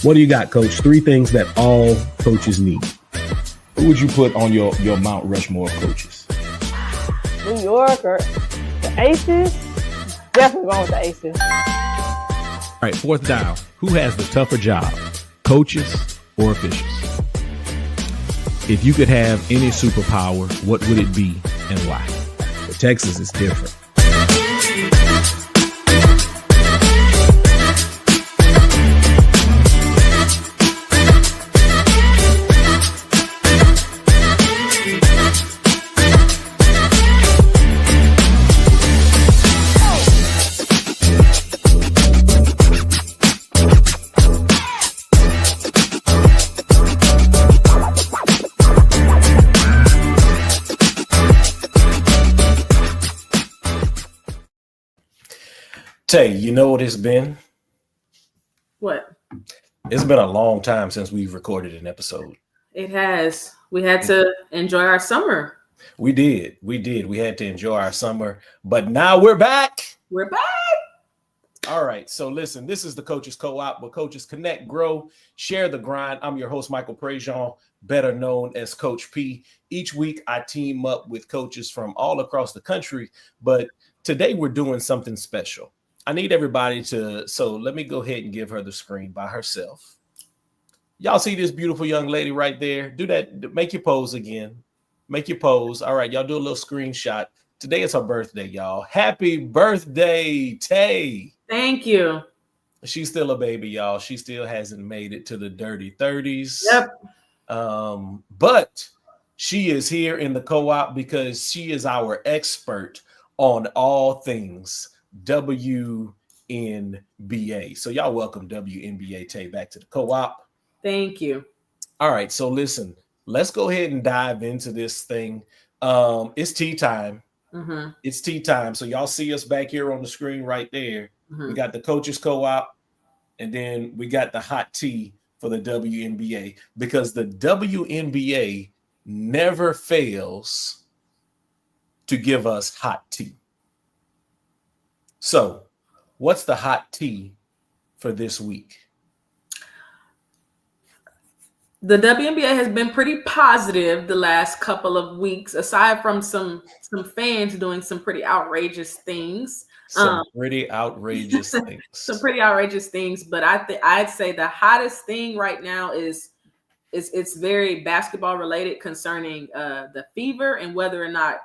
What do you got, Coach? 3 things that all coaches need. Who would you put on your Mount Rushmore of coaches? New York or the Aces? Definitely going with the Aces. All right, 4th down. Who has the tougher job, coaches or officials? If you could have any superpower, what would it be and why? For Texas is different. Tay, you know what it's been? What? It's been a long time since we've recorded an episode. It has. We had to enjoy our summer. We did. We had to enjoy our summer, but now we're back. We're back. All right. So listen, this is the Coaches Co-op, where coaches connect, grow, share the grind. I'm your host, Michael Prejean, better known as Coach P. Each week, I team up with coaches from all across the country, but today we're doing something special. I need everybody so let me go ahead and give her the screen by herself. Y'all see this beautiful young lady right there? Do that. Make your pose again. Make your pose. All right, y'all do a little screenshot. Today is her birthday, y'all. Happy birthday, Tay. Thank you. She's still a baby, y'all. She still hasn't made it to the dirty 30s. Yep. But she is here in the co-op because she is our expert on all things WNBA. So y'all welcome WNBA Tay back to the co-op. Thank you. All right, so listen, let's go ahead and dive into this thing. It's tea time. Mm-hmm. It's tea time. So y'all see us back here on the screen right there. Mm-hmm. We got the Coaches Co-op, and then we got the hot tea for the WNBA, because the WNBA never fails to give us hot tea. So, what's the hot tea for this week? The WNBA has been pretty positive the last couple of weeks, aside from some fans doing some pretty outrageous things. Some pretty outrageous things. Some pretty outrageous things, but I'd say the hottest thing right now is it's very basketball related, concerning the Fever and whether or not,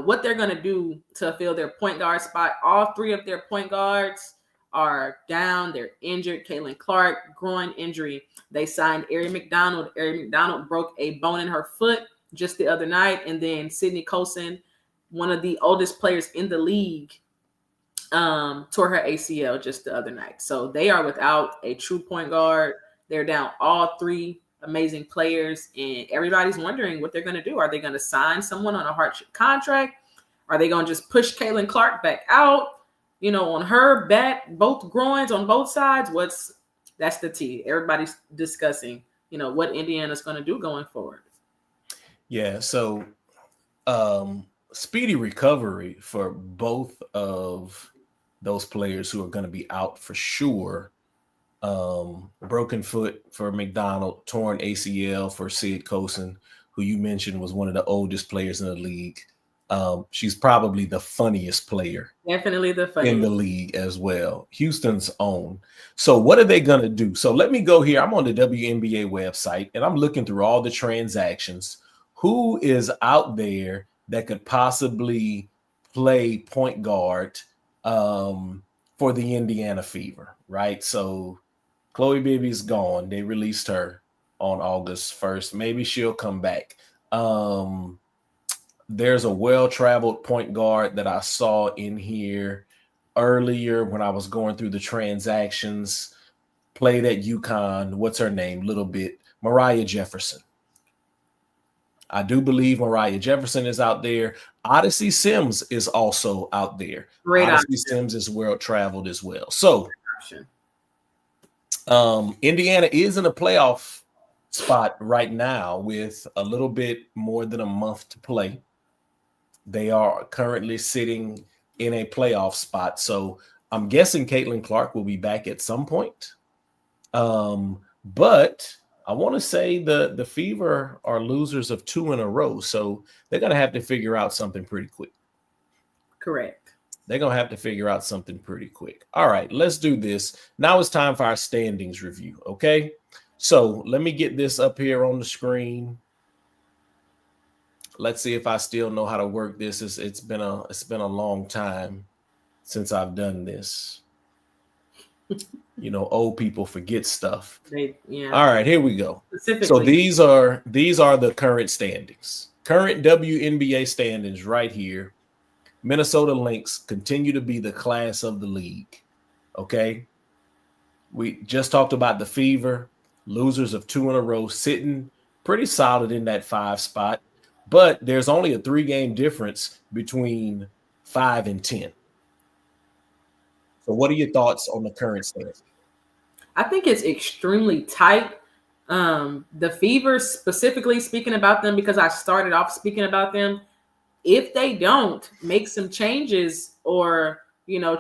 what they're going to do to fill their point guard spot. All 3 of their point guards are down. They're injured. Caitlin Clark, groin injury. They signed Ari McDonald. Ari McDonald broke a bone in her foot just the other night. And then Sydney Colson, one of the oldest players in the league, tore her ACL just the other night. So they are without a true point guard. They're down all 3 amazing players, and everybody's wondering what they're going to do. Are they going to sign someone on a hardship contract? Are they going to just push Caitlin Clark back out, on her back, both groins on both sides? That's the tea. Everybody's discussing, what Indiana's going to do going forward. Yeah. So, speedy recovery for both of those players who are going to be out for sure. Broken foot for McDonald, torn ACL for Sid Colson, who you mentioned was one of the oldest players in the league. She's probably the funniest player. Definitely the funniest in the league as well. Houston's own. So what are they going to do? So let me go here. I'm on the WNBA website, and I'm looking through all the transactions. Who is out there that could possibly play point guard for the Indiana Fever, right? So Chloe Bibby's gone. They released her on August 1st. Maybe she'll come back. There's a well-traveled point guard that I saw in here earlier when I was going through the transactions. Played at UConn. What's her name? Little bit. Mariah Jefferson. I do believe Mariah Jefferson is out there. Odyssey Sims is also out there. Great Odyssey option. Sims is well-traveled as well. So Indiana is in a playoff spot right now with a little bit more than a month to play. They are currently sitting in a playoff spot. So I'm guessing Caitlin Clark will be back at some point. But I want to say the Fever are losers of 2 in a row, so they're gonna have to figure out something pretty quick. Correct. They're gonna have to figure out something pretty quick. All right, let's do this. Now it's time for our standings review. Okay, so let me get this up here on the screen. Let's see if I still know how to work this. It's been a long time since I've done this. You know, old people forget stuff. All right, here we go. So these are the current standings. Current WNBA standings right here. Minnesota Lynx continue to be the class of the league. Okay. We just talked about the Fever, losers of 2 in a row, sitting pretty solid in that 5 spot. But there's only a 3-game difference between 5 and 10. So what are your thoughts on the current standings? I think it's extremely tight. The Fever, specifically speaking about them, because I started off speaking about them, if they don't make some changes or,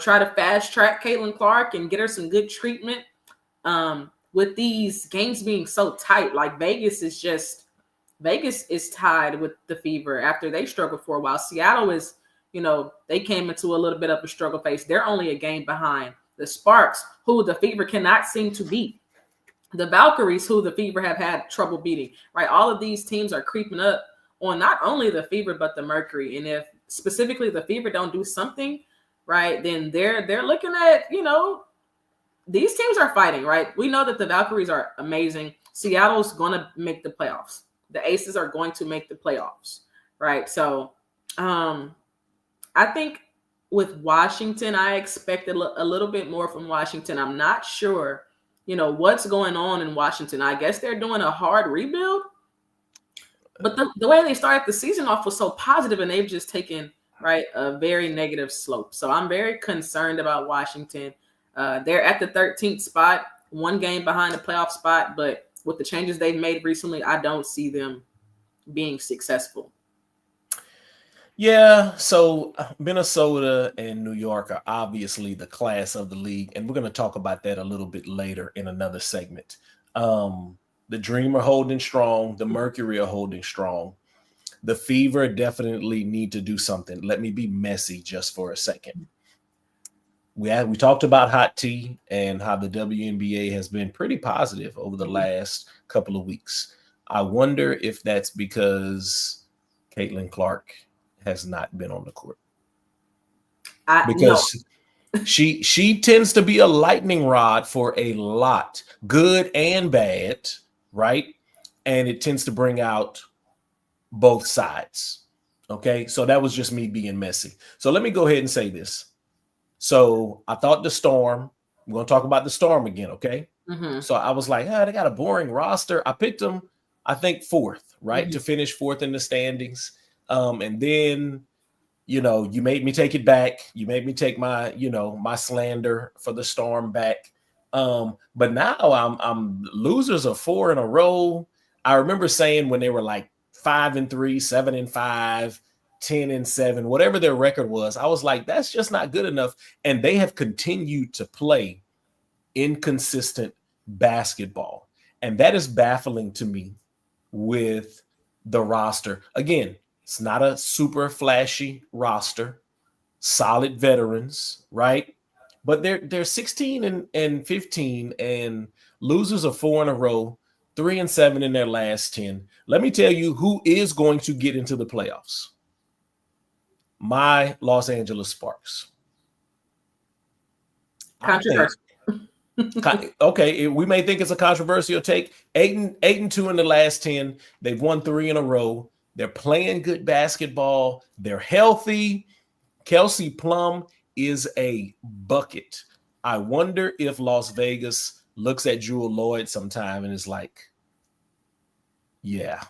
try to fast track Caitlin Clark and get her some good treatment, with these games being so tight, like Vegas is tied with the Fever after they struggled for a while. Seattle is, they came into a little bit of a struggle phase. They're only a game behind the Sparks, who the Fever cannot seem to beat. The Valkyries, who the Fever have had trouble beating, right? All of these teams are creeping up on not only the Fever, but the Mercury. And if specifically the Fever don't do something, right, then they're looking at, these teams are fighting, right? We know that the Valkyries are amazing. Seattle's going to make the playoffs. The Aces are going to make the playoffs, right? So I think with Washington, I expected a little bit more from Washington. I'm not sure, what's going on in Washington. I guess they're doing a hard rebuild. But the way they started the season off was so positive, and they've just taken, right, a very negative slope. So I'm very concerned about Washington. They're at the 13th spot, 1 game behind the playoff spot. But with the changes they've made recently, I don't see them being successful. Yeah, so Minnesota and New York are obviously the class of the league, and we're going to talk about that a little bit later in another segment. The Dream are holding strong. The Mercury are holding strong. The Fever definitely need to do something. Let me be messy just for a second. We talked about hot tea and how the WNBA has been pretty positive over the last couple of weeks. I wonder if that's because Caitlin Clark has not been on the court. Because she tends to be a lightning rod for a lot, good and bad, right? And it tends to bring out both sides. Okay, so that was just me being messy. So let me go ahead and say this. So I thought the Storm, we're going to talk about the Storm again, okay? Mm-hmm. So I was like, they got a boring roster. I picked them, I think, 4th, right? Mm-hmm. To finish 4th in the standings. And then, you made me take it back. You made me take my, my slander for the Storm back. But now I'm losers of 4 in a row. I remember saying when they were like 5-3, 7-5, 10-7, whatever their record was, I was like, that's just not good enough. And they have continued to play inconsistent basketball. And that is baffling to me with the roster. Again, it's not a super flashy roster, solid veterans, right? But they're 16 and 15 and losers of 4 in a row, 3-7 in their last 10. Let me tell you who is going to get into the playoffs. My Los Angeles Sparks. Controversial. Okay, we may think it's a controversial take. 8-2 in the last 10. They've won 3 in a row. They're playing good basketball. They're healthy. Kelsey Plum is a bucket. I wonder if Las Vegas looks at Jewel Lloyd sometime and is like, yeah.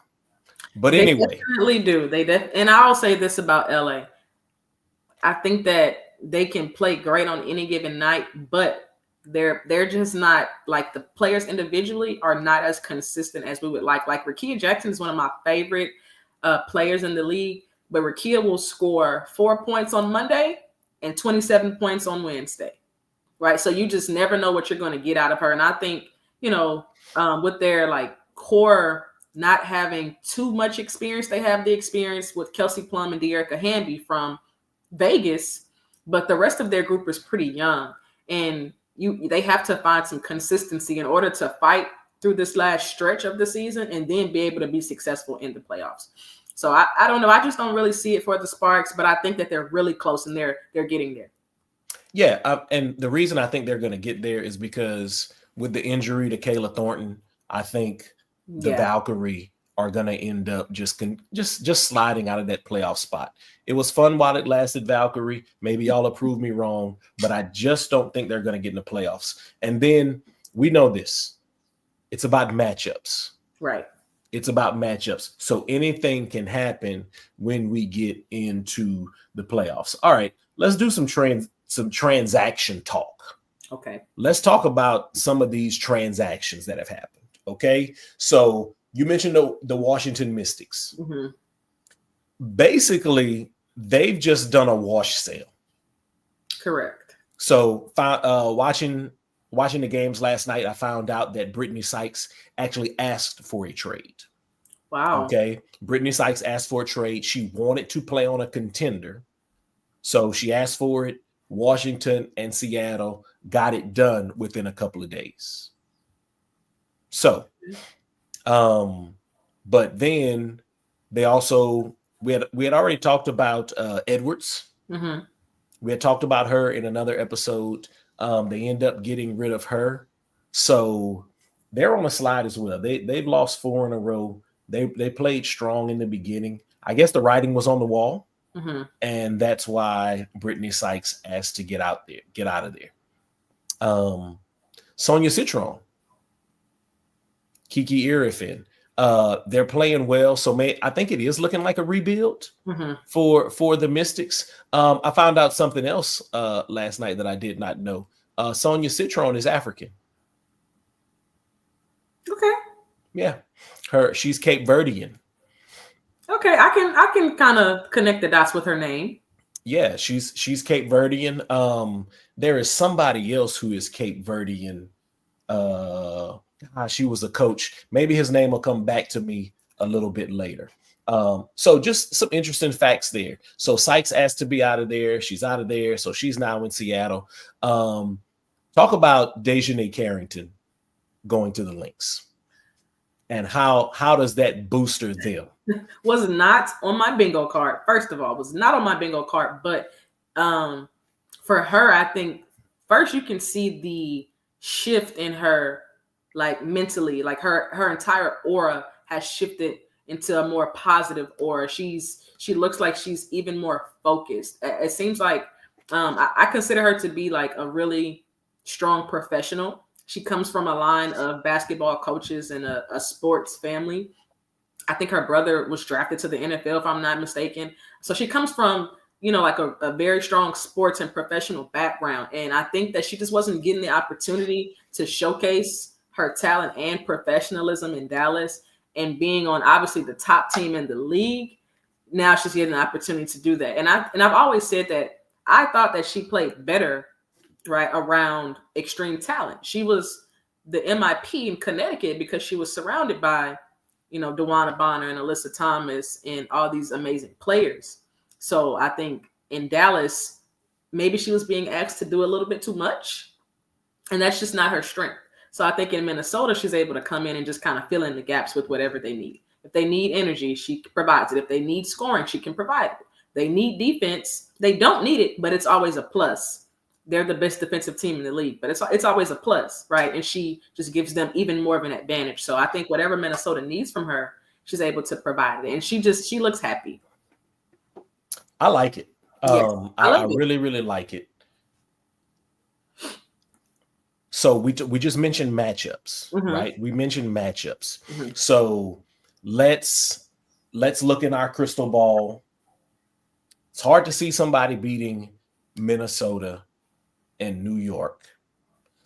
But anyway. They definitely do. And I'll say this about LA. I think that they can play great on any given night, but they're just not, like, the players individually are not as consistent as we would like. Like, Rickea Jackson is one of my favorite players in the league, but Rickea will score 4 points on Monday and 27 points on Wednesday, right? So you just never know what you're going to get out of her. And I think, with their like core not having too much experience. They have the experience with Kelsey Plum and De'Erica Hamby from Vegas, but the rest of their group is pretty young, and they have to find some consistency in order to fight through this last stretch of the season and then be able to be successful in the playoffs. So I don't know. I just don't really see it for the Sparks, but I think that they're really close and they're getting there. Yeah, and the reason I think they're going to get there is because with the injury to Kayla Thornton, I think the Valkyrie are going to end up just sliding out of that playoff spot. It was fun while it lasted, Valkyrie. Maybe y'all will prove me wrong, but I just don't think they're going to get in the playoffs. And then we know this. It's about matchups. Right. It's about matchups. So anything can happen when we get into the playoffs. All right, let's do some transaction talk. Okay. Let's talk about some of these transactions that have happened. Okay. So you mentioned the Washington Mystics. Mm-hmm. Basically, they've just done a wash sale. Correct. So watching the games last night, I found out that Brittany Sykes actually asked for a trade. Wow. Okay. Brittany Sykes asked for a trade. She wanted to play on a contender. So she asked for it. Washington and Seattle got it done within a couple of days. So, but then they also, we had already talked about Edwards. Mm-hmm. We had talked about her in another episode. They end up getting rid of her. So they're on a slide as well. They've lost 4 in a row. They played strong in the beginning. I guess the writing was on the wall. Mm-hmm. And that's why Brittany Sykes asked to get out of there. Sonia Citron, Kiki Irifin, they're playing well. So I think it is looking like a rebuild for the Mystics. I found out something else last night that I did not know. Sonia Citron is African. Okay. Yeah. She's Cape Verdean. Okay, I can kind of connect the dots with her name. Yeah, she's Cape Verdean. There is somebody else who is Cape Verdean. She was a coach. Maybe his name will come back to me a little bit later. So just some interesting facts there. So Sykes asked to be out of there. She's out of there. So she's now in Seattle. Talk about Dejanay Carrington going to the Lynx. And how does that booster them? Was not on my bingo card. First of all, was not on my bingo card. But for her, I think first you can see the shift in her, like mentally, like her entire aura has shifted into a more positive aura. She looks like she's even more focused. It seems like I consider her to be like a really strong professional. She comes from a line of basketball coaches and a sports family. I think her brother was drafted to the NFL, if I'm not mistaken. So she comes from, like a very strong sports and professional background. And I think that she just wasn't getting the opportunity to showcase her talent and professionalism in Dallas, and being on obviously the top team in the league. Now she's getting an opportunity to do that. And I've always said that I thought that she played better right around extreme talent. She was the MIP in Connecticut because she was surrounded by, DeWanna Bonner and Alyssa Thomas and all these amazing players. So I think in Dallas, maybe she was being asked to do a little bit too much, and that's just not her strength. So I think in Minnesota, she's able to come in and just kind of fill in the gaps with whatever they need. If they need energy, she provides it. If they need scoring, she can provide it. They need defense. They don't need it, but it's always a plus. They're the best defensive team in the league, but it's always a plus, right? And she just gives them even more of an advantage. So I think whatever Minnesota needs from her, she's able to provide it. And she looks happy. I like it. Yes, I really, really like it. So we just mentioned matchups, right? We mentioned matchups. So let's look in our crystal ball. It's hard to see somebody beating Minnesota and New York.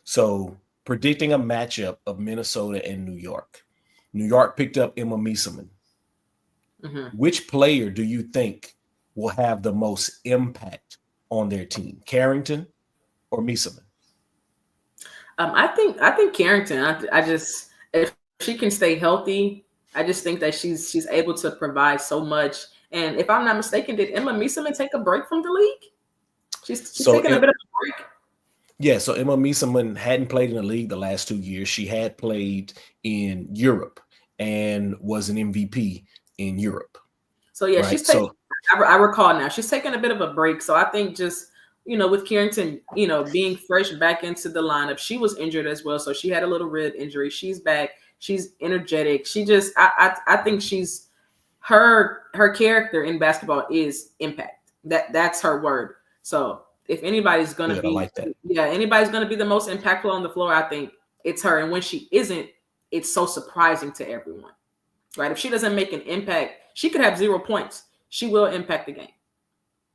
So predicting a matchup of Minnesota and New York. New York picked up Emma Meesseman. Which player do you think will have the most impact on their team, Carrington or Meesseman? I think Carrington. I just, if she can stay healthy, I just think that she's able to provide so much. And if I'm not mistaken, did Emma Mieseman take a break from the league? She's taking a bit of a break. Yeah, so Emma Mieseman hadn't played in the league the last 2 years. She had played in Europe and was an MVP in Europe. So yeah, right? She's taking. I recall now. She's taking a bit of a break. So I think just, with Carrington, being fresh back into the lineup, she was injured as well. So she had a little rib injury. She's back. She's energetic. She just, I think she's her character in basketball is impact. That's her word. So if anybody's going to be, like that. Yeah, anybody's going to be the most impactful on the floor, I think it's her. And when she isn't, it's so surprising to everyone, right? If she doesn't make an impact, she could have 0 points. She will impact the game.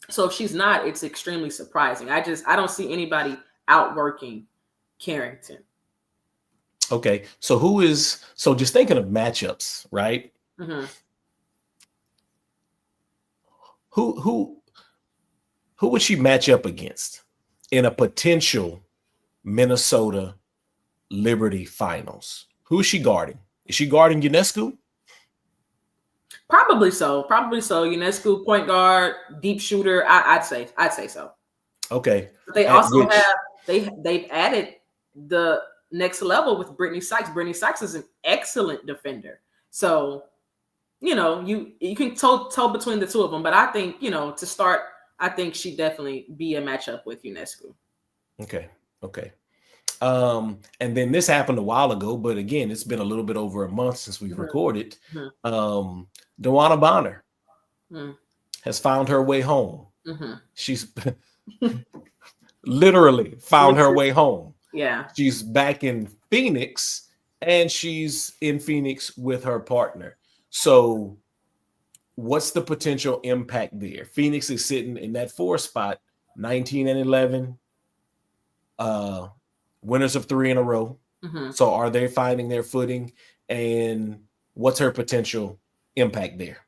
So if she's not, it's extremely surprising. I don't see anybody outworking Carrington. Okay. So just thinking of matchups, right? Mm-hmm. Who would she match up against in a potential Minnesota Liberty finals? Who is she guarding? Is she guarding Ionescu? Probably so. Ionescu, point guard, deep shooter. I'd say so. Okay. But they also they've added the next level with Brittany Sykes. Brittany Sykes is an excellent defender. So, you can toe between the two of them. But I think, to start, I think she'd definitely be a matchup with Ionescu. Okay. And then this happened a while ago, but again, it's been a little bit over a month since we've recorded. DeWanna Bonner has found her way home. She's literally found her way home. Yeah. She's back in Phoenix, and she's in Phoenix with her partner. So what's the potential impact there? Phoenix is sitting in that 4 spot, 19-11, winners of 3 in a row. So are they finding their footing, and what's her potential impact there?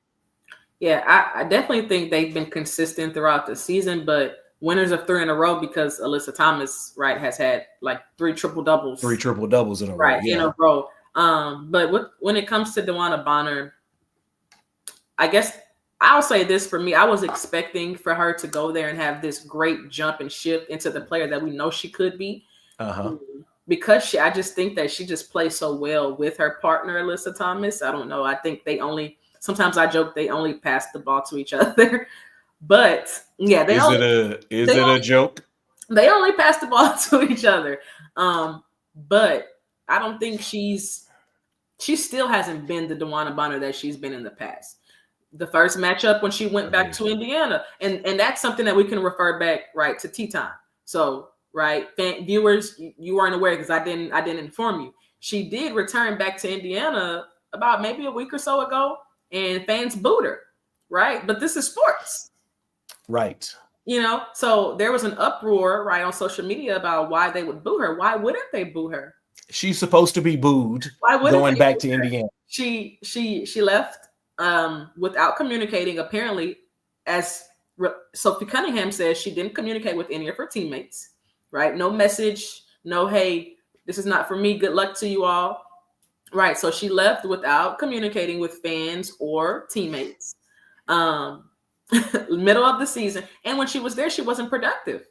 Yeah, I definitely think they've been consistent throughout the season, but winners of 3 in a row because Alyssa Thomas, right, has had like 3 triple doubles. 3 triple doubles in a row. Right, in a row. But when it comes to DeWanna Bonner, I guess I'll say this for me. I was expecting for her to go there and have this great jump and shift into the player that we know she could be. Because I just think that she just plays so well with her partner, Alyssa Thomas. I don't know. I think sometimes I joke they only pass the ball to each other. But yeah, is it a joke? They only pass the ball to each other. But I don't think she still hasn't been the DeWanna Bonner that she's been in the past. The first matchup when she went back to Indiana, and that's something that we can refer back right to Tea Time. So right, viewers, you weren't aware because I didn't inform you. She did return back to Indiana about maybe a week or so ago, and fans booed her. Right, but this is sports. Right. So there was an uproar right on social media about why they would boo her. Why wouldn't they boo her? She's supposed to be booed. Why wouldn't going back to Indiana? She left without communicating. Apparently, as Sophie Cunningham says, she didn't communicate with any of her teammates. Right, no message, no hey, this is not for me. Good luck to you all. Right, so she left without communicating with fans or teammates. Middle of the season, and when she was there, she wasn't productive.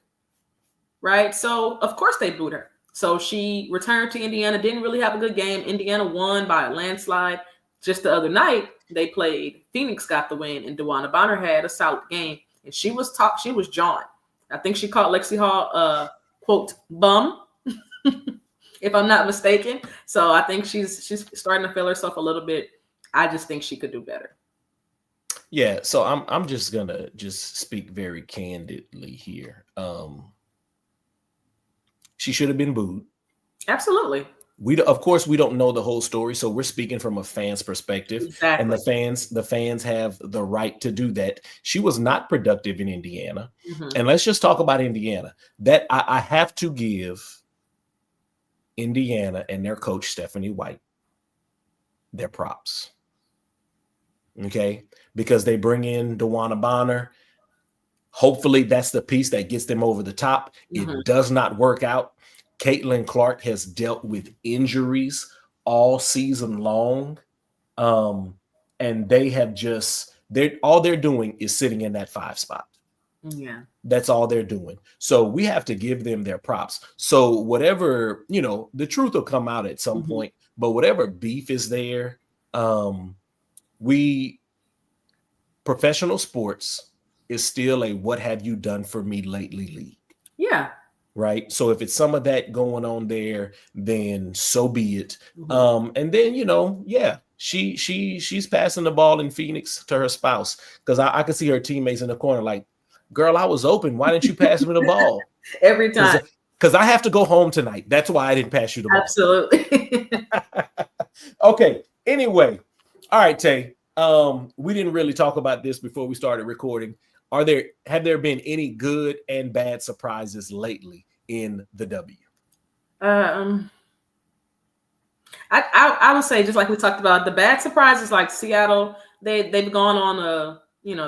Right, so of course they booed her. So she returned to Indiana, didn't really have a good game. Indiana won by a landslide. Just the other night, they played. Phoenix got the win, and DeWanna Bonner had a solid game, and she was jawing. I think she called Lexi Hall quote bum, if I'm not mistaken. So I think she's starting to feel herself a little bit. I just think she could do better. Yeah, so I'm just gonna speak very candidly here. She should have been booed. Absolutely. Of course we don't know the whole story, so we're speaking from a fan's perspective. Exactly. And the fans have the right to do that. She was not productive in Indiana. And let's just talk about Indiana. That I have to give Indiana and their coach Stephanie White their props. Okay, because they bring in DeWanna Bonner. Hopefully that's the piece that gets them over the top. It does not work out. Caitlin Clark has dealt with injuries all season long. And they have all they're doing is sitting in that 5 spot. Yeah. That's all they're doing. So we have to give them their props. So whatever, the truth will come out at some point, but whatever beef is there, professional sports is still a what have you done for me lately league. Yeah. Right. So if it's some of that going on there, then so be it. And then, she's passing the ball in Phoenix to her spouse, because I could see her teammates in the corner like, girl, I was open. Why didn't you pass me the ball? Every time. Because I have to go home tonight. That's why I didn't pass you the ball. Absolutely. Okay. Anyway. All right, Tay. We didn't really talk about this before we started recording. Have there been any good and bad surprises lately in the W? I would say, just like we talked about, the bad surprises like Seattle, they've gone on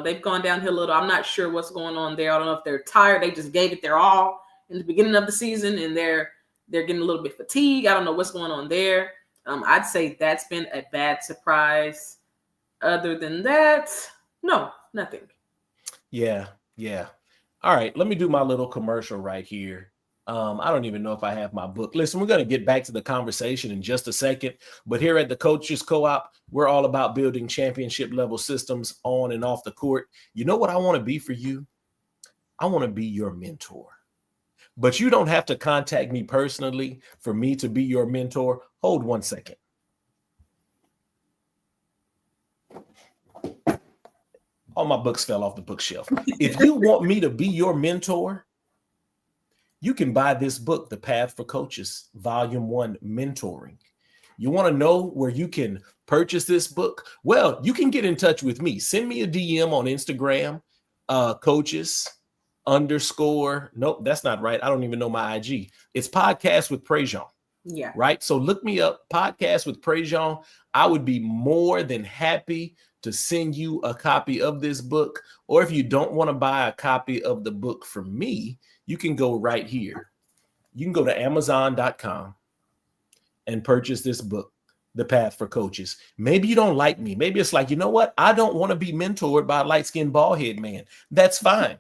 they've gone downhill a little. I'm not sure what's going on there. I don't know if they're tired. They just gave it their all in the beginning of the season, and they're getting a little bit fatigued. I don't know what's going on there. I'd say that's been a bad surprise. Other than that, no, nothing. Yeah. All right, let me do my little commercial right here. I don't even know if I have my book. Listen, we're going to get back to the conversation in just a second, but here at the Coaches Co-op, we're all about building championship level systems on and off the court. You know what I want to be for you? I want to be your mentor. But you don't have to contact me personally for me to be your mentor. Hold one second. All my books fell off the bookshelf. If you want me to be your mentor, you can buy this book, The Path for Coaches, Volume 1, Mentoring. You want to know where you can purchase this book? Well, you can get in touch with me. Send me a DM on Instagram, coaches_. Nope, that's not right. I don't even know my IG. It's Podcast with Prejean. Yeah. Right. So look me up, Podcast with Prejean. I would be more than happy to send you a copy of this book. Or if you don't want to buy a copy of the book from me, you can go right here. You can go to Amazon.com and purchase this book, The Path for Coaches. Maybe you don't like me. Maybe it's like, you know what? I don't want to be mentored by a light-skinned bald-head man. That's fine.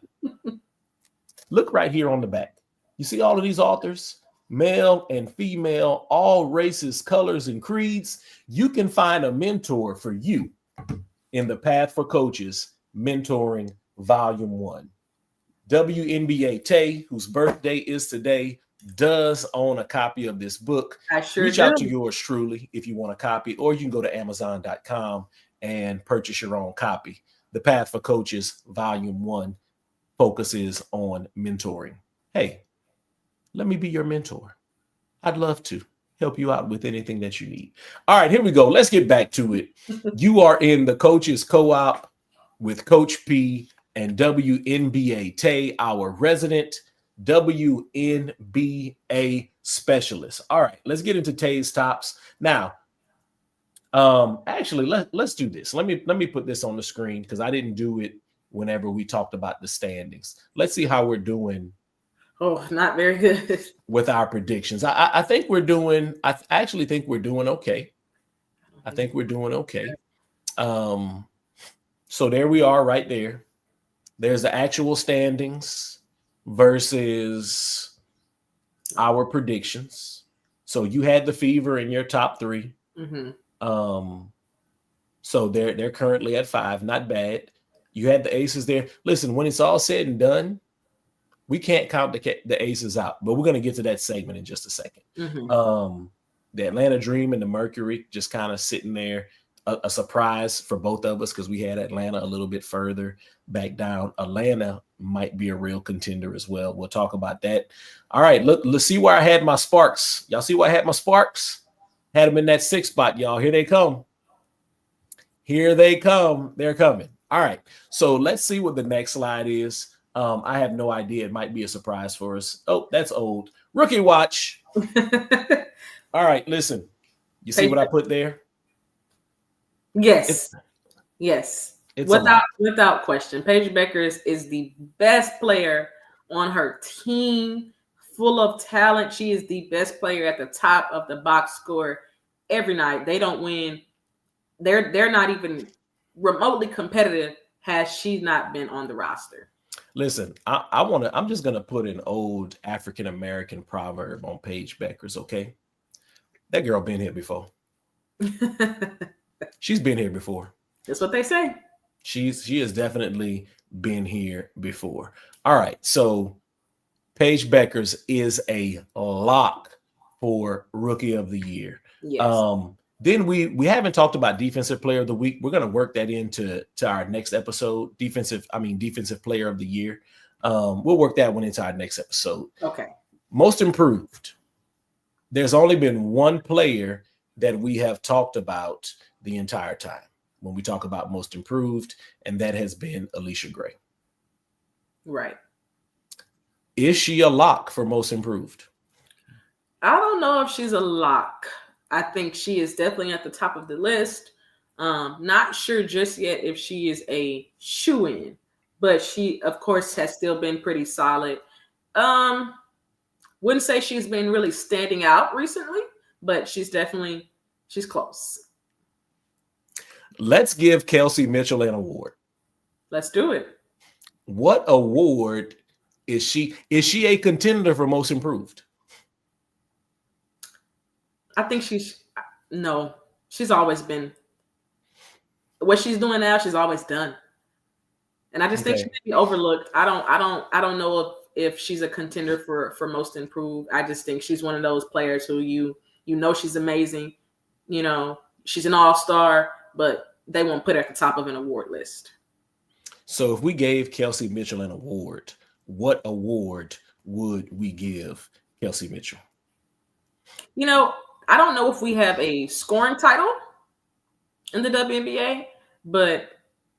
Look right here on the back. You see all of these authors, male and female, all races, colors, and creeds. You can find a mentor for you in The Path for Coaches, Mentoring Volume 1. WNBA Tay, whose birthday is today, does own a copy of this book. I sure Reach do. out to yours truly if you want a copy, or you can go to Amazon.com and purchase your own copy. The Path for Coaches, Volume 1, focuses on mentoring. Hey, let me be your mentor. I'd love to help you out with anything that you need. All right, here we go. Let's get back to it. You are in the Coaches Co-op with Coach P and WNBA Tay, our resident WNBA specialist. All right, let's get into Tay's tops. Now, actually, let's do this. Let me put this on the screen because I didn't do it whenever we talked about the standings. Let's see how we're doing. Oh, not very good. With our predictions. I think we're doing, I actually think we're doing okay. I think we're doing okay. So there we are right there. There's the actual standings versus our predictions. So you had the Fever in your top 3. Mm-hmm. So they're currently at 5. Not bad. You had the Aces there. Listen, when it's all said and done, we can't count the Aces out, but we're going to get to that segment in just a second. Mm-hmm. The Atlanta Dream and the Mercury just kind of sitting there, a surprise for both of us because we had Atlanta a little bit further back down. Atlanta might be a real contender as well. We'll talk about that. All right, let's see where I had my Sparks. Y'all see where I had my Sparks? Had them in that 6 spot, y'all. Here they come. Here they come. They're coming. All right, so let's see what the next slide is. I have no idea. It might be a surprise for us. Oh, that's old. Rookie watch. All right, listen. You see what I put there? Yes. Yes. It's without question. Paige Bueckers is the best player on her team full of talent. She is the best player at the top of the box score every night. They don't win. They're not even remotely competitive has she not been on the roster. Listen, I'm just gonna put an old African American proverb on Paige Beckers, okay? That girl been here before. She's been here before. That's what they say. She has definitely been here before. All right, so Paige Beckers is a lock for Rookie of the Year. Yes. Then we haven't talked about Defensive Player of the Week. We're going to work that into our next episode. Defensive Player of the Year. We'll work that one into our next episode. Okay. Most Improved. There's only been one player that we have talked about the entire time when we talk about Most Improved, and that has been Alicia Gray. Right. Is she a lock for Most Improved? I don't know if she's a lock. I think she is definitely at the top of the list. Not sure just yet if she is a shoo-in, but she, of course, has still been pretty solid. Wouldn't say she's been really standing out recently, but she's close. Let's give Kelsey Mitchell an award. Let's do it. What award is she? Is she a contender for Most Improved? I think she's always been what she's doing now. She's always done, and I just think she may be overlooked. I don't know if she's a contender for Most Improved. I just think she's one of those players who you know she's amazing. You know she's an all-star, but they won't put her at the top of an award list. So if we gave Kelsey Mitchell an award, what award would we give Kelsey Mitchell? You know, I don't know if we have a scoring title in the WNBA, but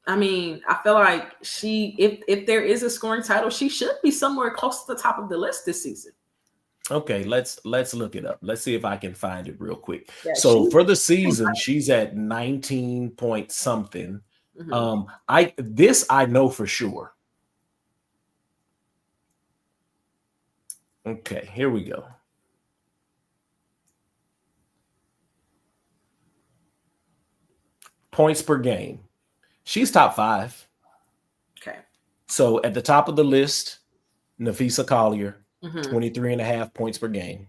I mean, I feel like if there is a scoring title, she should be somewhere close to the top of the list this season. Okay, let's look it up. Let's see if I can find it real quick. Yeah, so for the season, she's at 19 point something. Mm-hmm. I know for sure. Okay, here we go. Points per game. She's top 5. Okay. So at the top of the list, Napheesa Collier, 23.5 points per game.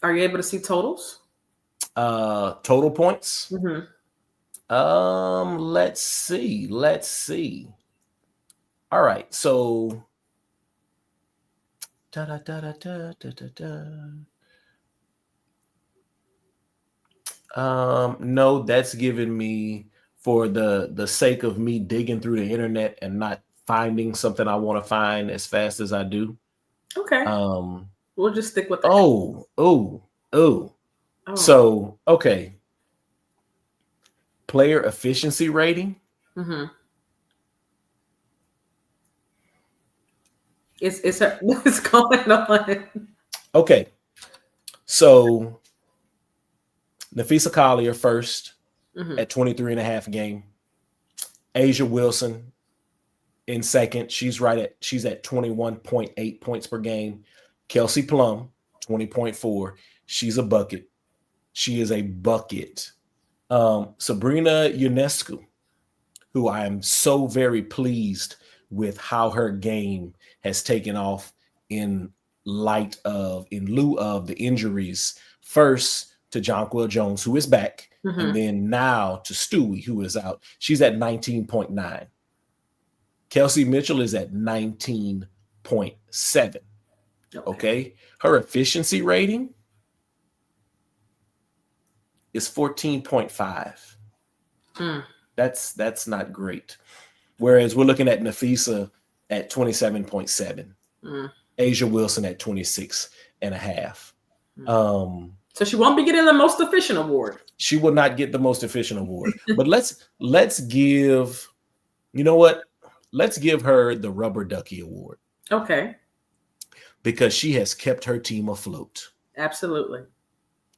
Are you able to see totals? Total points? Mm-hmm. Let's see. All right. So no, that's giving me, for the sake of me digging through the internet and not finding something I want to find as fast as I do. Okay. We'll just stick with that. Oh. So, okay. Player efficiency rating. Mm-hmm. What's going on? Okay. So Napheesa Collier first at 23.5 a game. A'ja Wilson in second. She's at 21.8 points per game. Kelsey Plum, 20.4. She's a bucket. She is a bucket. Sabrina Ionescu, who I am so very pleased with how her game has taken off in lieu of the injuries. First to Jonquel Jones, who is back, and then now to Stewie, who is out. She's at 19.9. Kelsey Mitchell is at 19.7. Okay. Her efficiency rating is 14.5. That's not great. Whereas we're looking at Napheesa at 27.7. A'ja Wilson at 26.5. So she won't be getting the most efficient award. She will not get the most efficient award. But let's give, you know what? Let's give her the Rubber Ducky Award. Okay. Because she has kept her team afloat. Absolutely.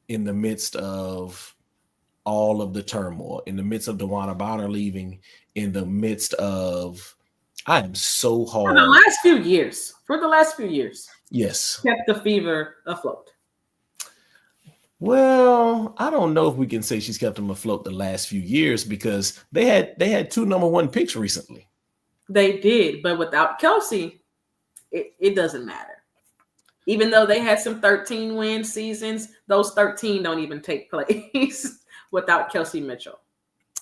In the midst of all of the turmoil, in the midst of DeWanna Bonner leaving, in the midst of I am so For hard. the last few years, Yes. kept the Fever afloat. Well, I don't know if we can say she's kept them afloat the last few years because they had 2 number 1 picks recently. They did, but without Kelsey, it doesn't matter. Even though they had some 13-win seasons, those 13 don't even take place without Kelsey Mitchell.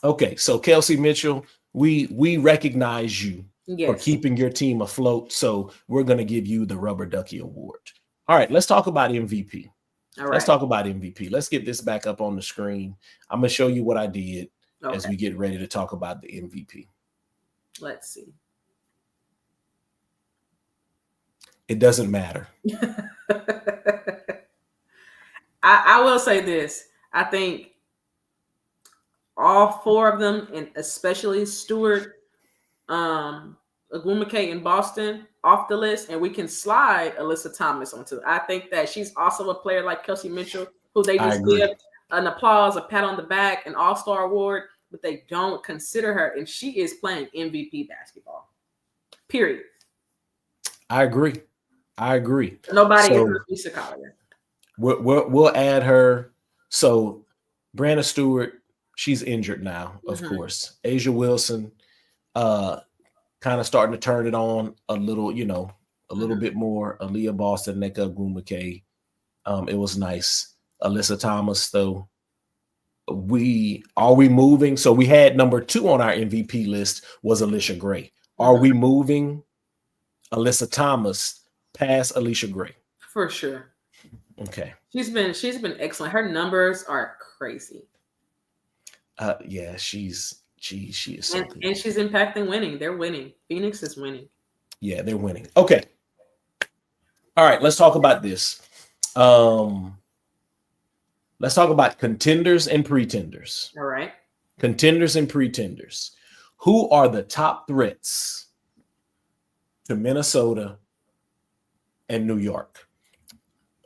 Okay, so Kelsey Mitchell, we recognize you for keeping your team afloat, so we're going to give you the Rubber Ducky Award. All right, let's talk about MVP. All right. Let's talk about MVP. Let's get this back up on the screen. I'm going to show you what I did as we get ready to talk about the MVP. Let's see. It doesn't matter. I will say this. I think all 4 of them, and especially Stewart, Ogwumike in Boston, off the list, and we can slide Alyssa Thomas onto. I think that she's also a player like Kelsey Mitchell, who they just give an applause, a pat on the back, an all-star award, but they don't consider her, and she is playing MVP basketball. Period. I agree. Nobody is Lisa Collier. We'll add her. So Brianna Stewart, she's injured now, of course. Asia Wilson, kind of starting to turn it on a little, a little bit more. Aaliyah Boston, Nneka Ogwumike. It was nice. Alyssa Thomas, though. Are we moving? So we had number 2 on our MVP list was Alicia Gray. Are we moving Alyssa Thomas past Alicia Gray? For sure. Okay. She's been excellent. Her numbers are crazy. Yeah, she is so good. And she's impacting winning. They're winning. Phoenix is winning. Yeah, they're winning. Okay. All right, let's talk about this. Let's talk about contenders and pretenders. All right. Contenders and pretenders. Who are the top threats to Minnesota and New York?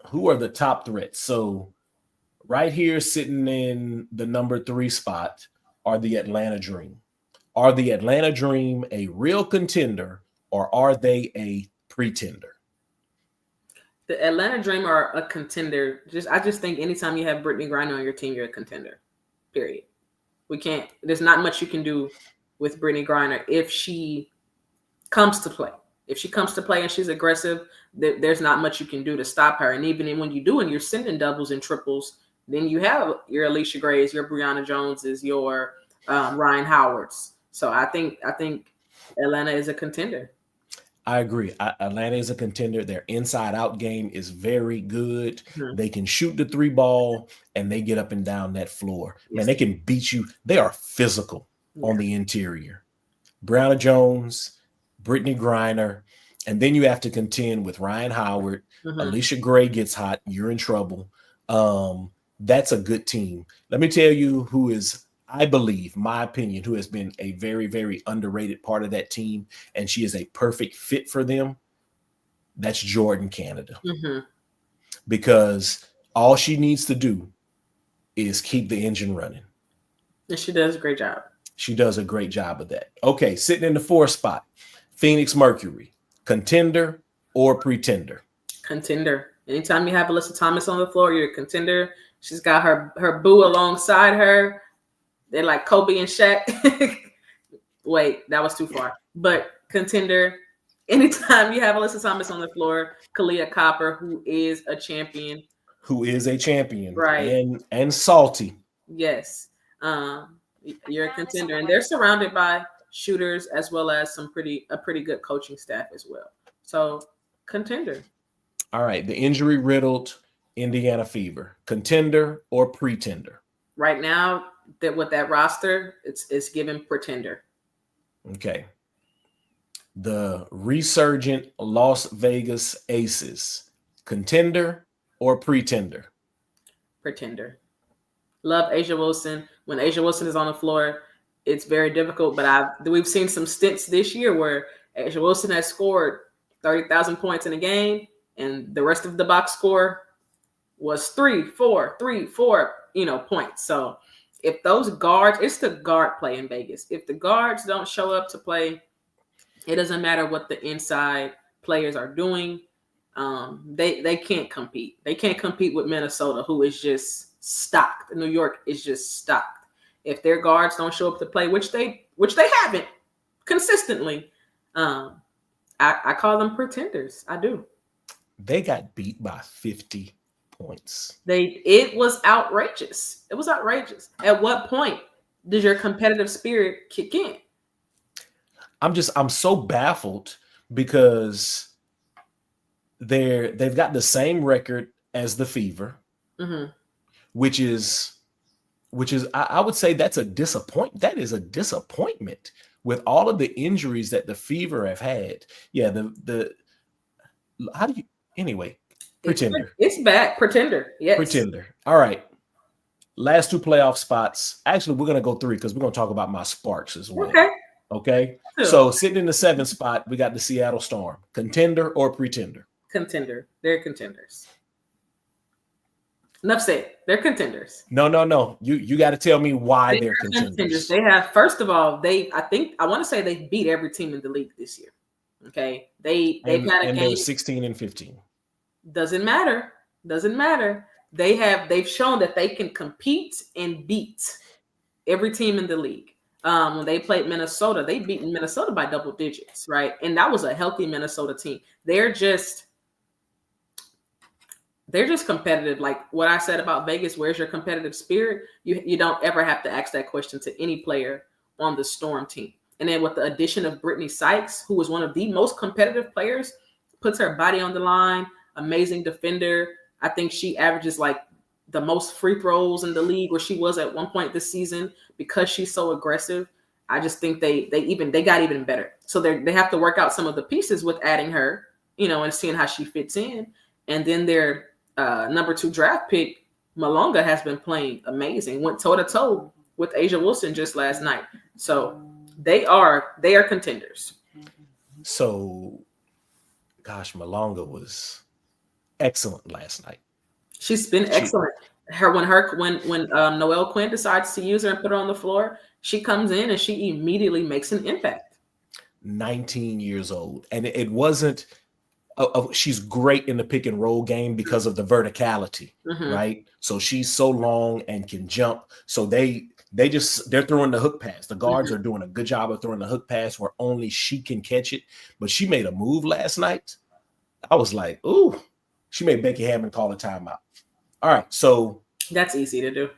Who are the top threats? So right here, sitting in the number 3 spot, are the Atlanta Dream. Are the Atlanta Dream a real contender, or are they a pretender? The Atlanta Dream are a contender. I just think anytime you have Brittany Griner on your team, you're a contender. Period. There's not much you can do with Brittany Griner if she comes to play. If she comes to play and she's aggressive, there's not much you can do to stop her. And even when you do, and you're sending doubles and triples, then you have your Alicia Grays, your Brianna Joneses, your Ryan Howards. So I think Atlanta is a contender. I agree. Atlanta is a contender. Their inside-out game is very good. They can shoot the 3 ball, and they get up and down that floor. Yes. Man, they can beat you. They are physical on the interior. Brianna Jones, Brittany Griner, and then you have to contend with Ryan Howard. Alicia Gray gets hot. You're in trouble. That's a good team. Let me tell you who is, I believe, my opinion, who has been a very, very underrated part of that team, and she is a perfect fit for them. That's Jordan Canada. Because all she needs to do is keep the engine running. And she does a great job. She does a great job of that. Okay, sitting in the 4th spot, Phoenix Mercury, contender or pretender? Contender. Anytime you have Alyssa Thomas on the floor, you're a contender. She's got her boo alongside her. They're like Kobe and Shaq. Wait, that was too far. But contender. Anytime you have Alyssa Thomas on the floor, Kalia Copper, who is a champion. Right. And salty. Yes. You're a contender. And they're surrounded by shooters as well as a pretty good coaching staff as well. So contender. All right. The injury riddled Indiana Fever, contender or pretender? Right now, that with that roster, it's given pretender. Okay. The resurgent Las Vegas Aces, contender or pretender? Pretender. Love Asia Wilson. When Asia Wilson is on the floor, it's very difficult, but we've seen some stints this year where Asia Wilson has scored 30,000 points in a game, and the rest of the box score was 3, 4 points. So if those guards, it's the guard play in Vegas. If the guards don't show up to play, It doesn't matter what the inside players are doing. They can't compete. They can't compete with Minnesota, who is just stocked. New York is just stocked. If their guards don't show up to play, which they haven't consistently, I call them pretenders. I do. They got beat by 50 points. It was outrageous. It was outrageous. At what point does your competitive spirit kick in? I'm so baffled because they've got the same record as the Fever, which is I would say that's a disappointment. That is a disappointment with all of the injuries that the Fever have had. Yeah, how do you anyway? Pretender. It's back. Pretender. Yes. Pretender. All right. Last 2 playoff spots. Actually, we're gonna go 3 because we're gonna talk about my Sparks as well. Okay. Sure. So sitting in the 7th spot, we got the Seattle Storm. Contender or pretender? Contender. They're contenders. Enough said. They're contenders. No. You got to tell me why they're contenders. They have, first of all, I want to say they beat every team in the league this year. Okay. They've had a game. They're 16 and 15. Doesn't matter. They've shown that they can compete and beat every team in the league. When they played Minnesota, they beat Minnesota by double digits, right? And that was a healthy Minnesota team. They're just competitive. Like what I said about Vegas, where's your competitive spirit? You don't ever have to ask that question to any player on the Storm team. And then with the addition of Brittany Sykes, who was one of the most competitive players, puts her body on the line, amazing defender. I think she averages like the most free throws in the league, where she was at one point this season, because she's so aggressive. I just think they got even better. So they have to work out some of the pieces with adding her, and seeing how she fits in. And then their number 2 draft pick, Malonga, has been playing amazing. Went toe to toe with Asia Wilson just last night. So they are contenders. So, gosh, Malonga was excellent last night. She's been excellent. When Noelle Quinn decides to use her and put her on the floor, she comes in and she immediately makes an impact. 19 years old, and it wasn't. She's great in the pick and roll game because of the verticality, right? So she's so long and can jump. So they're throwing the hook pass. The guards are doing a good job of throwing the hook pass where only she can catch it. But she made a move last night. I was like, ooh, she made Becky Hammond call a timeout. All right, so that's easy to do.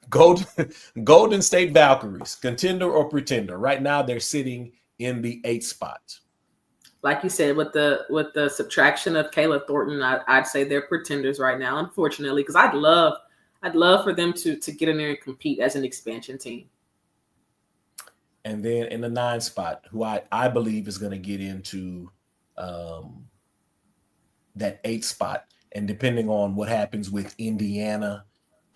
Golden State Valkyries, contender or pretender? Right now, they're sitting in the 8th spot. Like you said, with the subtraction of Kayla Thornton, I'd say they're pretenders right now. Unfortunately, because I'd love for them to get in there and compete as an expansion team. And then in the 9th spot, who I believe is going to get into that 8th spot. And depending on what happens with Indiana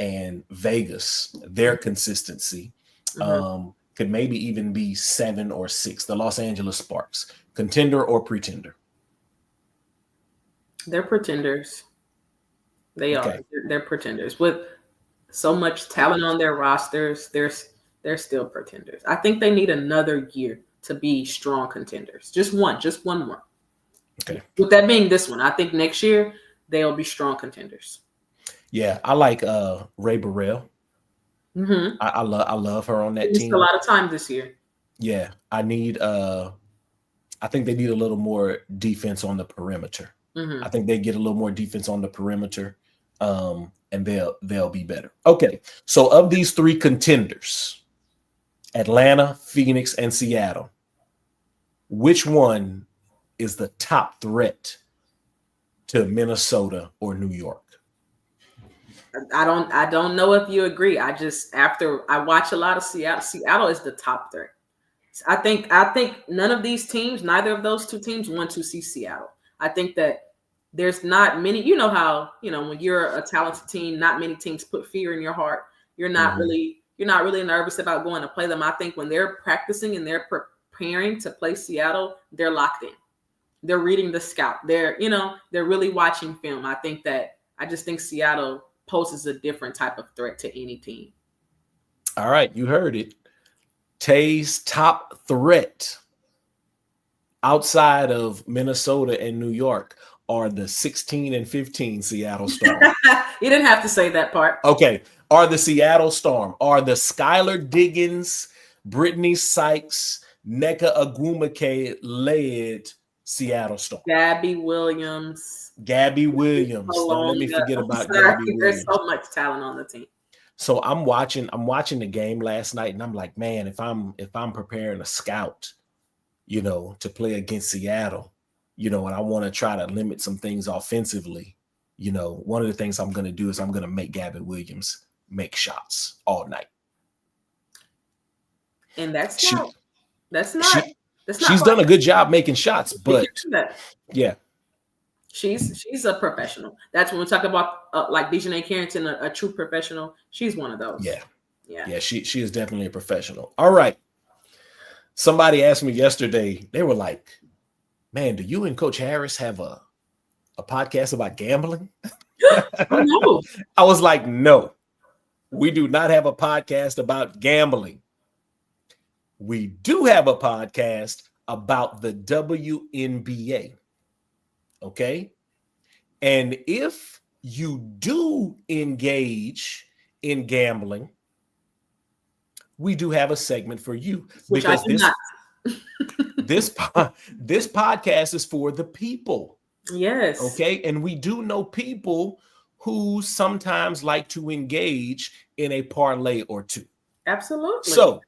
and Vegas, their consistency could maybe even be 7 or 6. The Los Angeles Sparks, contender or pretender? They're pretenders. They are. They're pretenders. With so much talent on their rosters, they're still pretenders. I think they need another year to be strong contenders. Just one more. Okay. With that being this one, I think next year they'll be strong contenders. Yeah, I like Ray Burrell. I love her on that team. A lot of time this year. Yeah, I think they need a little more defense on the perimeter. I think they get a little more defense on the perimeter, and they'll be better. Okay, so of these 3 contenders, Atlanta, Phoenix, and Seattle, which one is the top threat to Minnesota or New York? I don't know if you agree. After I watch a lot of Seattle is the top threat. I think none of these teams, neither of those 2 teams, want to see Seattle. I think that there's not many, how, when you're a talented team, not many teams put fear in your heart. You're not really nervous about going to play them. I think when they're practicing and they're preparing to play Seattle, they're locked in. They're reading the scout. They're really watching film. I just think Seattle poses a different type of threat to any team. All right, you heard it. Tay's top threat outside of Minnesota and New York are the 16 and 15 Seattle Storm. You didn't have to say that part. Okay. Are the Seattle Storm, are the Skylar Diggins, Brittany Sykes, Nneka Agwumike led Seattle Storm. Gabby Williams. Don't let me forget about Gabby Williams. There's so much talent on the team. So I'm watching the game last night, and I'm like, man, if I'm preparing a scout, to play against Seattle, and I want to try to limit some things offensively, one of the things I'm going to do is I'm going to make Gabby Williams make shots all night. And she's done a good job making shots, but yeah, she's a professional. That's when we talk about like Dejanay Carrington, a true professional. She's one of those. Yeah. She is definitely a professional. All right. Somebody asked me yesterday. They were like, "Man, do you and Coach Harris have a podcast about gambling?" No. I was like, "No, we do not have a podcast about gambling. We do have a podcast about the WNBA. Okay. And if you do engage in gambling, we do have a segment for you. Which because I do not. this podcast is for the people. Yes. Okay. And we do know people who sometimes like to engage in a parlay or two. Absolutely. So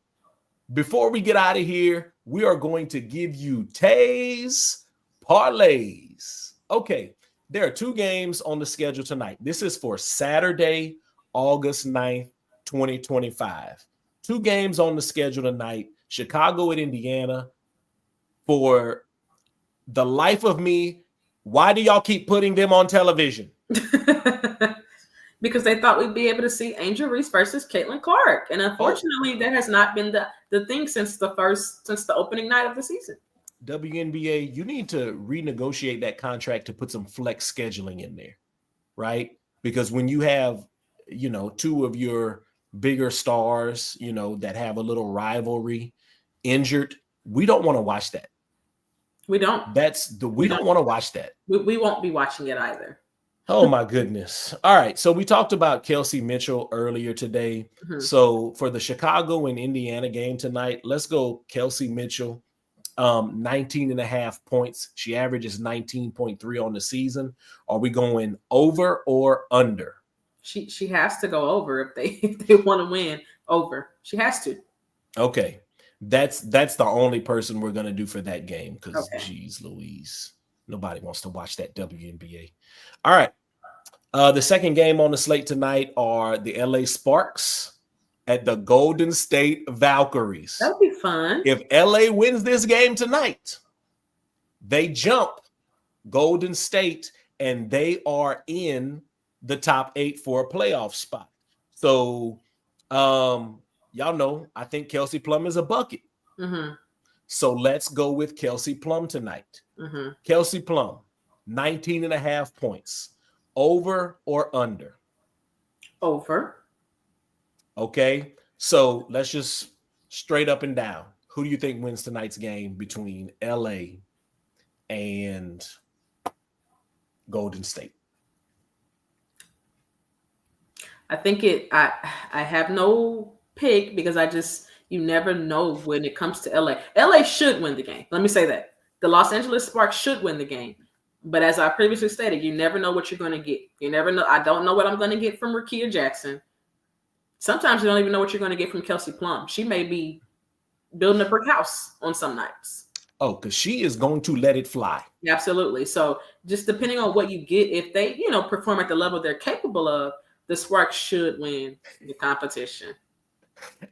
before we get out of here, we are going to give you Tay's parlays. Okay, there are 2 games on the schedule tonight. This is for Saturday, August 9th, 2025. 2 games on the schedule tonight. Chicago at Indiana. For the life of me, why do y'all keep putting them on television? Because they thought we'd be able to see Angel Reese versus Caitlin Clark. And unfortunately, that has not been the thing since the opening night of the season. WNBA, you need to renegotiate that contract to put some flex scheduling in there, right? Because when you have, 2 of your bigger stars, that have a little rivalry injured, we don't want to watch that. We don't. We don't want to watch that. We won't be watching it either. Oh my goodness. All right. So we talked about Kelsey Mitchell earlier today. Mm-hmm. So for the Chicago and Indiana game tonight, let's go Kelsey Mitchell, 19.5 points. She averages 19.3 on the season. Are we going over or under? She has to go over if they want to win. Over. She has to. Okay. That's the only person we're going to do for that game because, geez Louise, nobody wants to watch that WNBA. All right. The second game on the slate tonight are the LA Sparks at the Golden State Valkyries. That'll be fun. If LA wins this game tonight, they jump Golden State and they are in the top 8 for a playoff spot. So, y'all know, I think Kelsey Plum is a bucket. Mm-hmm. So let's go with Kelsey Plum tonight. Mm-hmm. Kelsey Plum, 19.5 points. Over or under? Over. Okay. So let's just straight up and down. Who do you think wins tonight's game between LA and Golden State? I think I have no pick because you never know when it comes to LA. LA should win the game. Let me say that. The Los Angeles Sparks should win the game. But as I previously stated, you never know what you're going to get. You never know. I don't know what I'm going to get from Rickea Jackson. Sometimes you don't even know what you're going to get from Kelsey Plum. She may be building a brick house on some nights. Oh, because she is going to let it fly. Absolutely. So just depending on what you get, if they, perform at the level they're capable of, the Sparks should win the competition.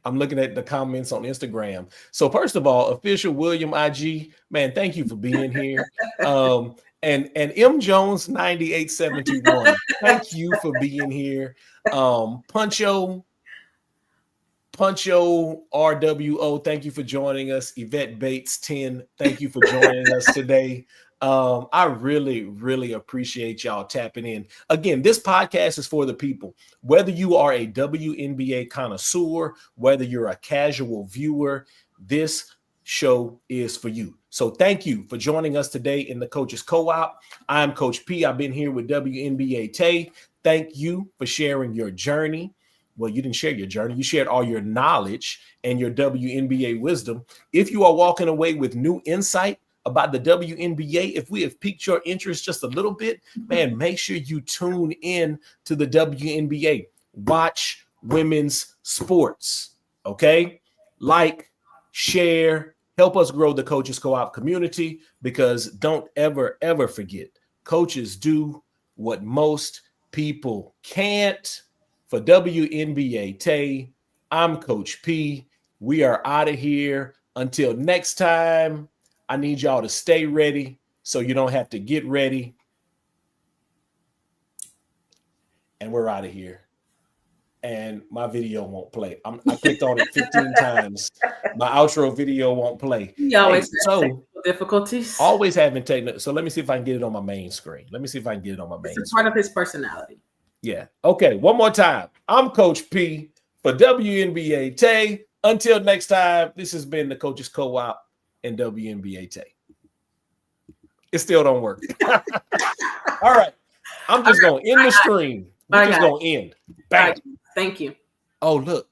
I'm looking at the comments on Instagram. So first of all, official William IG, man, thank you for being here. And M Jones 9871, thank you for being here. Puncho RWO, thank you for joining us. Yvette Bates 10, thank you for joining us today. I really, really appreciate y'all tapping in. Again, this podcast is for the people. Whether you are a WNBA connoisseur, whether you're a casual viewer, this show is for you. So thank you for joining us today in the Coaches Co-op. I'm Coach P. I've been here with WNBA Tay. Thank you for sharing your journey. Well, you didn't share your journey. You shared all your knowledge and your WNBA wisdom. If you are walking away with new insight about the WNBA, if we have piqued your interest just a little bit, man, make sure you tune in to the WNBA. Watch women's sports, okay? Like, share, help us grow the Coaches Co-op community, because don't ever, ever forget, coaches do what most people can't. For WNBA Tay, I'm Coach P. We are out of here. Until next time, I need y'all to stay ready so you don't have to get ready. And we're out of here. And my video won't play. I clicked on it 15 times. My outro video won't play. You always have technical difficulties. Always having technical. So let me see if I can get it on my main screen. It's part of his personality. Yeah. Okay. One more time. I'm Coach P for WNBA Tay. Until next time, this has been the Coaches Co-op and WNBA Tay. It still don't work. All right. I'm just going to end the stream. We're just going to end. Bang. Thank you. Oh, look.